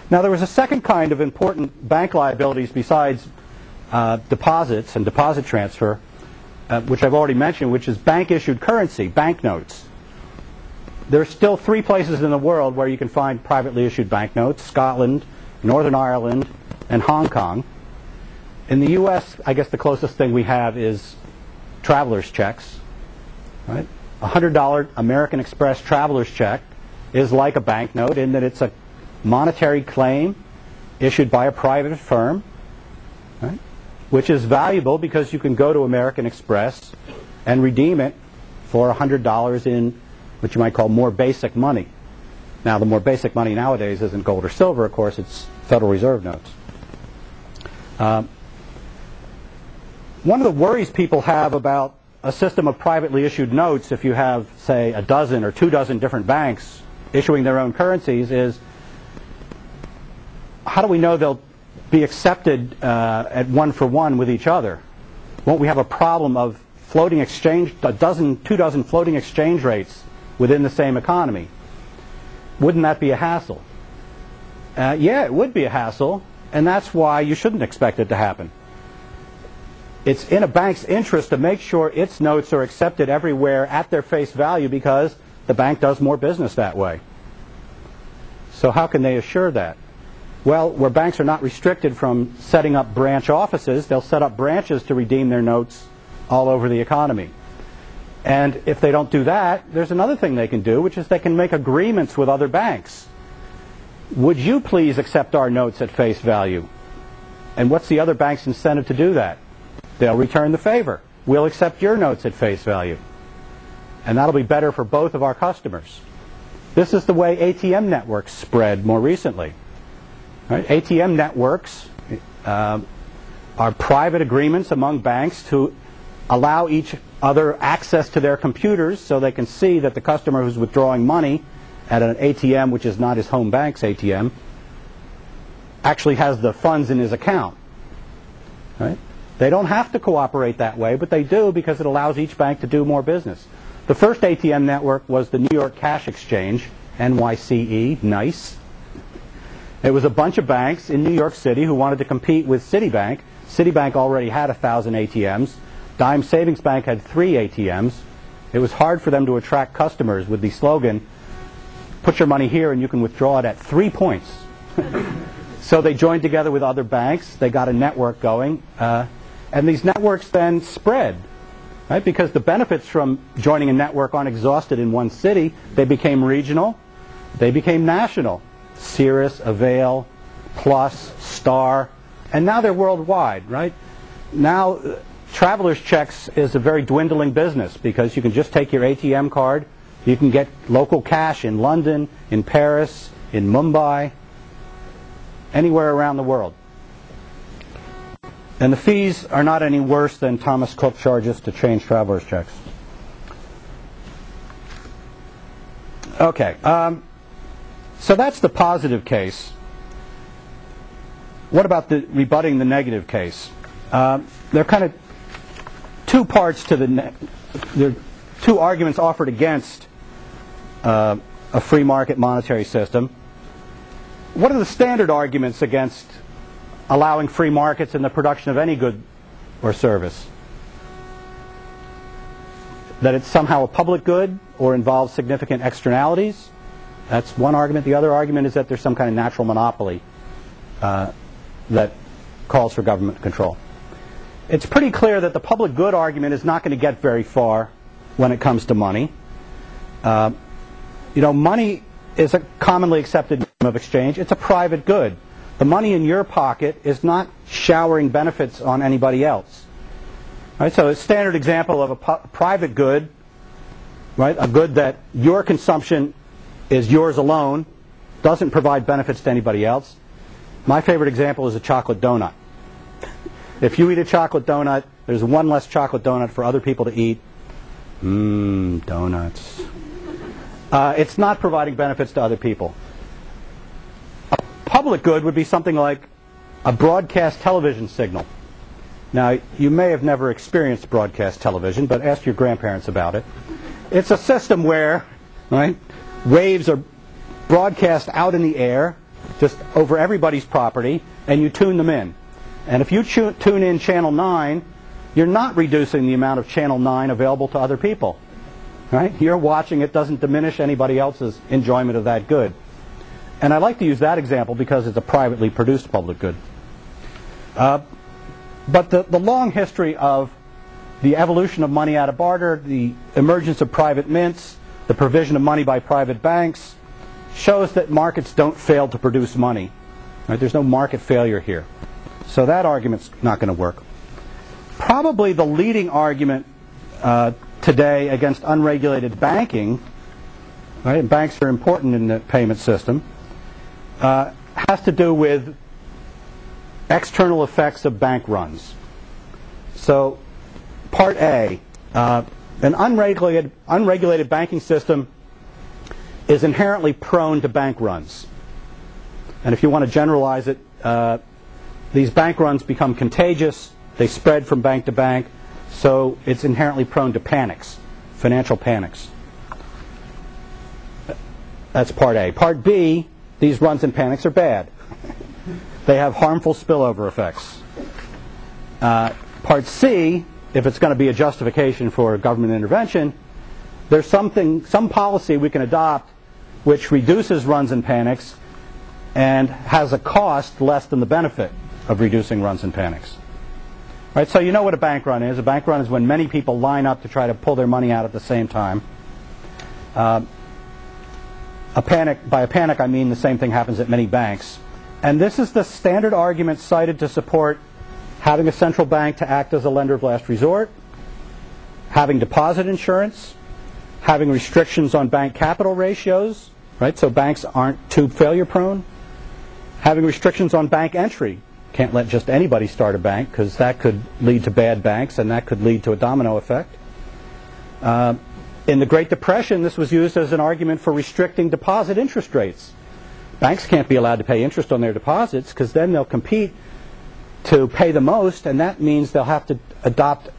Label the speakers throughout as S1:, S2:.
S1: Now, there was a second kind of important bank liabilities besides deposits and deposit transfer, which I've already mentioned, which is bank-issued currency, banknotes. There are still 3 places in the world where you can find privately issued banknotes: Scotland, Northern Ireland, and Hong Kong. In the U.S., I guess the closest thing we have is traveler's checks. Right? A $100 American Express traveler's check is like a banknote in that it's a monetary claim issued by a private firm, right, which is valuable because you can go to American Express and redeem it for $100 in what you might call more basic money. Now, the more basic money nowadays isn't gold or silver, of course, it's Federal Reserve notes. One of the worries people have about a system of privately issued notes, if you have, say, a dozen or 2 dozen different banks issuing their own currencies, is how do we know they'll be accepted at 1-for-1 with each other? Won't we have a problem of floating exchange, 2 dozen floating exchange rates within the same economy? Wouldn't that be a hassle? Yeah, it would be a hassle, and that's why you shouldn't expect it to happen. It's in a bank's interest to make sure its notes are accepted everywhere at their face value because the bank does more business that way. So how can they assure that? Well, where banks are not restricted from setting up branch offices, they'll set up branches to redeem their notes all over the economy. And if they don't do that, there's another thing they can do, which is they can make agreements with other banks. Would you please accept our notes at face value? And what's the other bank's incentive to do that? They'll return the favor. We'll accept your notes at face value. And that'll be better for both of our customers. This is the way ATM networks spread more recently. Right? ATM networks are private agreements among banks to allow each other access to their computers so they can see that the customer who's withdrawing money at an ATM, which is not his home bank's ATM, actually has the funds in his account. Right? They don't have to cooperate that way, but they do because it allows each bank to do more business. The first ATM network was the New York Cash Exchange, NYCE, nice. It was a bunch of banks in New York City who wanted to compete with Citibank. Citibank already had 1,000 ATMs. Dime Savings Bank had 3 ATMs. It was hard for them to attract customers with the slogan, put your money here and you can withdraw it at 3 points. So they joined together with other banks. They got a network going. And these networks then spread, right? Because the benefits from joining a network aren't exhausted in one city. They became regional. They became national. Cirrus, Avail, Plus, Star. And now they're worldwide, right? Now, traveler's checks is a very dwindling business because you can just take your ATM card. You can get local cash in London, in Paris, in Mumbai, anywhere around the world. And the fees are not any worse than Thomas Cook charges to change traveler's checks. Okay, so that's the positive case. What about rebutting the negative case? There are kind of 2 parts to there are 2 arguments offered against a free market monetary system. What are the standard arguments against allowing free markets in the production of any good or service? That it's somehow a public good or involves significant externalities. That's one argument. The other argument is that there's some kind of natural monopoly that calls for government control. It's pretty clear that the public good argument is not going to get very far when it comes to money. Money is a commonly accepted medium of exchange. It's a private good. The money in your pocket is not showering benefits on anybody else. Right? So a standard example of a private good, right? A good that your consumption is yours alone, doesn't provide benefits to anybody else. My favorite example is a chocolate donut. If you eat a chocolate donut, there's one less chocolate donut for other people to eat. Donuts. It's not providing benefits to other people. A public good would be something like a broadcast television signal. Now, you may have never experienced broadcast television, but ask your grandparents about it. It's a system where, right, waves are broadcast out in the air, just over everybody's property, and you tune them in. And if you tune in channel 9, you're not reducing the amount of channel 9 available to other people. Right? You're watching it, doesn't diminish anybody else's enjoyment of that good. And I like to use that example because it's a privately produced public good. But the long history of the evolution of money out of barter, the emergence of private mints, the provision of money by private banks, shows that markets don't fail to produce money. Right? There's no market failure here. So that argument's not going to work. Probably the leading argument today against unregulated banking, right, and banks are important in the payment system, has to do with external effects of bank runs. So, Part A, an unregulated banking system is inherently prone to bank runs. And if you want to generalize it, these bank runs become contagious, they spread from bank to bank, so it's inherently prone to panics, financial panics. That's Part A. Part B, these runs and panics are bad. They have harmful spillover effects. Part C, if it's going to be a justification for government intervention, there's some policy we can adopt which reduces runs and panics and has a cost less than the benefit of reducing runs and panics. Right, so you know what a bank run is. A bank run is when many people line up to try to pull their money out at the same time. By a panic, I mean the same thing happens at many banks. And this is the standard argument cited to support having a central bank to act as a lender of last resort, having deposit insurance, having restrictions on bank capital ratios, right, so banks aren't too failure prone, having restrictions on bank entry. Can't let just anybody start a bank because that could lead to bad banks and that could lead to a domino effect. In the Great Depression, this was used as an argument for restricting deposit interest rates. Banks can't be allowed to pay interest on their deposits because then they'll compete to pay the most, and that means they'll have to adopt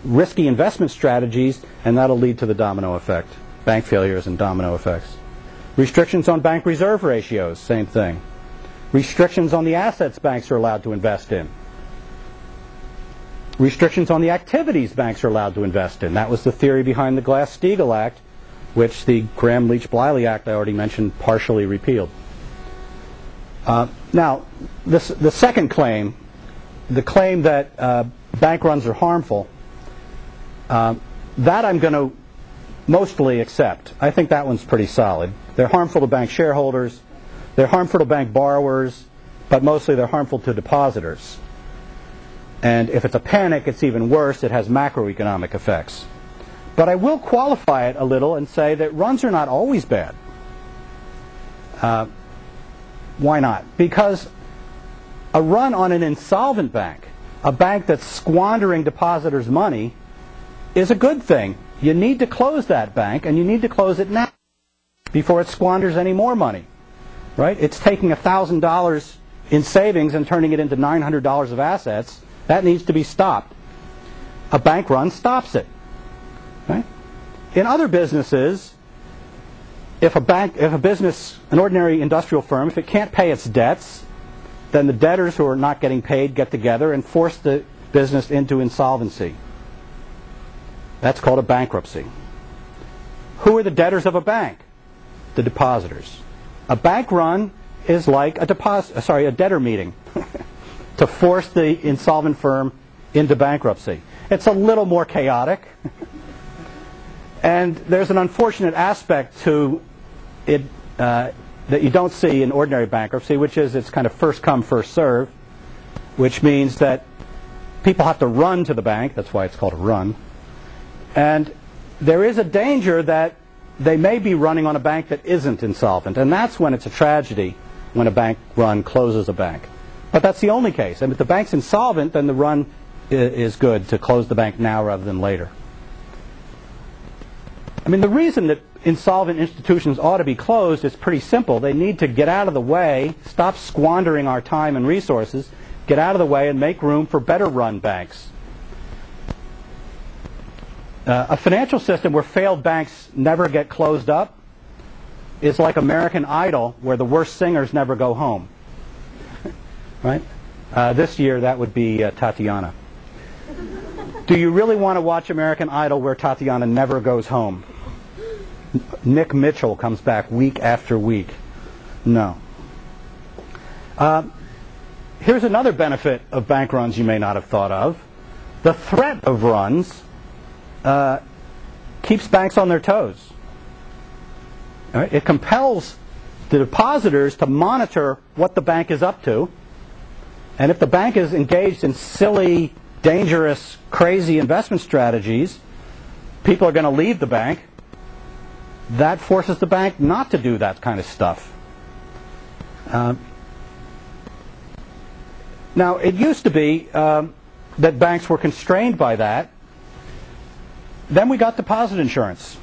S1: risky investment strategies, and that'll lead to the domino effect, bank failures and domino effects. Restrictions on bank reserve ratios, same thing. Restrictions on the assets banks are allowed to invest in. Restrictions on the activities banks are allowed to invest in. That was the theory behind the Glass-Steagall Act, which the Graham-Leach-Bliley Act I already mentioned partially repealed. Now, the second claim, the claim that bank runs are harmful, that I'm going to mostly accept. I think that one's pretty solid. They're harmful to bank shareholders, they're harmful to bank borrowers, but mostly they're harmful to depositors. And if it's a panic, it's even worse. It has macroeconomic effects. But I will qualify it a little and say that runs are not always bad. Why not? Because a run on an insolvent bank, a bank that's squandering depositors' money, is a good thing. You need to close that bank, and you need to close it now before it squanders any more money. Right? It's taking $1,000 in savings and turning it into $900 of assets. That needs to be stopped. A bank run stops it. Right? In other businesses, if a business, an ordinary industrial firm, if it can't pay its debts, then the debtors who are not getting paid get together and force the business into insolvency. That's called a bankruptcy. Who are the debtors of a bank? The depositors. A bank run is like a debtor meeting to force the insolvent firm into bankruptcy. It's a little more chaotic. And there's an unfortunate aspect to it that you don't see in ordinary bankruptcy, which is it's kind of first come, first serve, which means that people have to run to the bank. That's why it's called a run. And there is a danger that they may be running on a bank that isn't insolvent, and that's when it's a tragedy when a bank run closes a bank. But that's the only case. And if the bank's insolvent, then the run is good to close the bank now rather than later. I mean, the reason that insolvent institutions ought to be closed is pretty simple. They need to get out of the way, stop squandering our time and resources, get out of the way and make room for better run banks. A financial system where failed banks never get closed up is like American Idol, where the worst singers never go home. Right? This year, that would be Tatiana. Do you really want to watch American Idol where Tatiana never goes home? Nick Mitchell comes back week after week. No. Here's another benefit of bank runs you may not have thought of. The threat of runs keeps banks on their toes. All right? It compels the depositors to monitor what the bank is up to. And if the bank is engaged in silly, dangerous, crazy investment strategies, people are going to leave the bank. That forces the bank not to do that kind of stuff. Now, it used to be that banks were constrained by that. Then we got deposit insurance.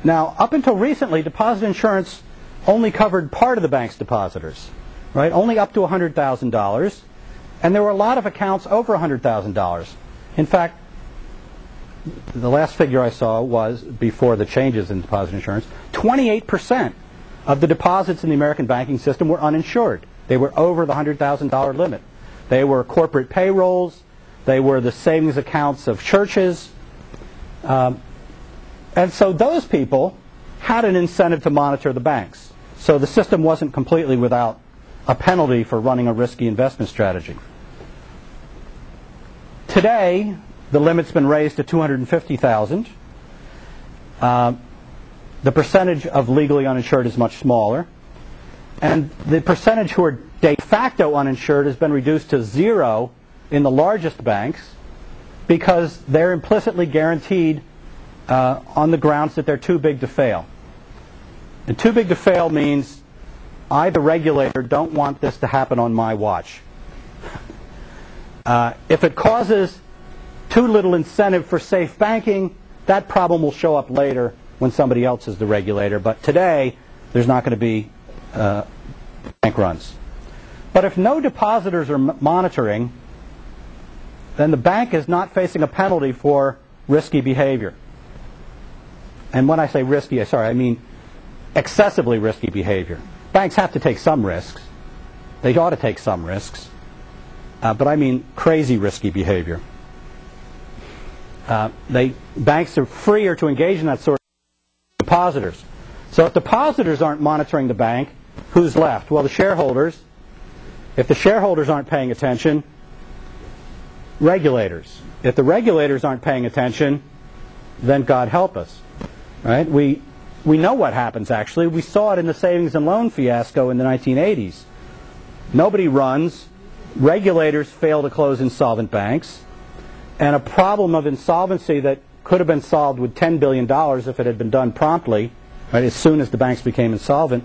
S1: Now, up until recently, deposit insurance only covered part of the bank's depositors, right? Only up to $100,000. And there were a lot of accounts over $100,000. In fact, the last figure I saw was, before the changes in deposit insurance, 28% of the deposits in the American banking system were uninsured. They were over the $100,000 limit. They were corporate payrolls. They were the savings accounts of churches. And so those people had an incentive to monitor the banks. So the system wasn't completely without a penalty for running a risky investment strategy. Today, the limit's been raised to $250,000. The percentage of legally uninsured is much smaller. And the percentage who are de facto uninsured has been reduced to 0 in the largest banks because they're implicitly guaranteed on the grounds that they're too big to fail. And too big to fail means I, the regulator, don't want this to happen on my watch. If it causes too little incentive for safe banking, that problem will show up later when somebody else is the regulator. But today, there's not going to be bank runs. But if no depositors are monitoring, then the bank is not facing a penalty for risky behavior. And when I say risky, I mean excessively risky behavior. Banks have to take some risks. They ought to take some risks. But I mean crazy risky behavior. Banks are freer to engage in that sort of depositors. So if depositors aren't monitoring the bank, who's left? Well, the shareholders. If the shareholders aren't paying attention, regulators. If the regulators aren't paying attention, then God help us. Right? We know what happens, actually. We saw it in the savings and loan fiasco in the 1980s. Nobody runs. Regulators fail to close insolvent banks. And a problem of insolvency that could have been solved with $10 billion if it had been done promptly, right, as soon as the banks became insolvent,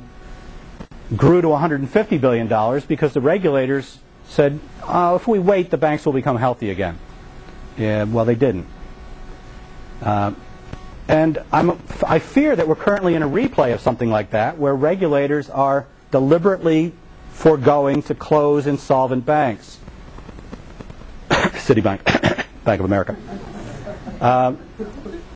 S1: grew to $150 billion because the regulators said, oh, if we wait, the banks will become healthy again. Yeah, well, they didn't. And I fear that we're currently in a replay of something like that, where regulators are deliberately foregoing to close insolvent banks. Citibank, Bank of America.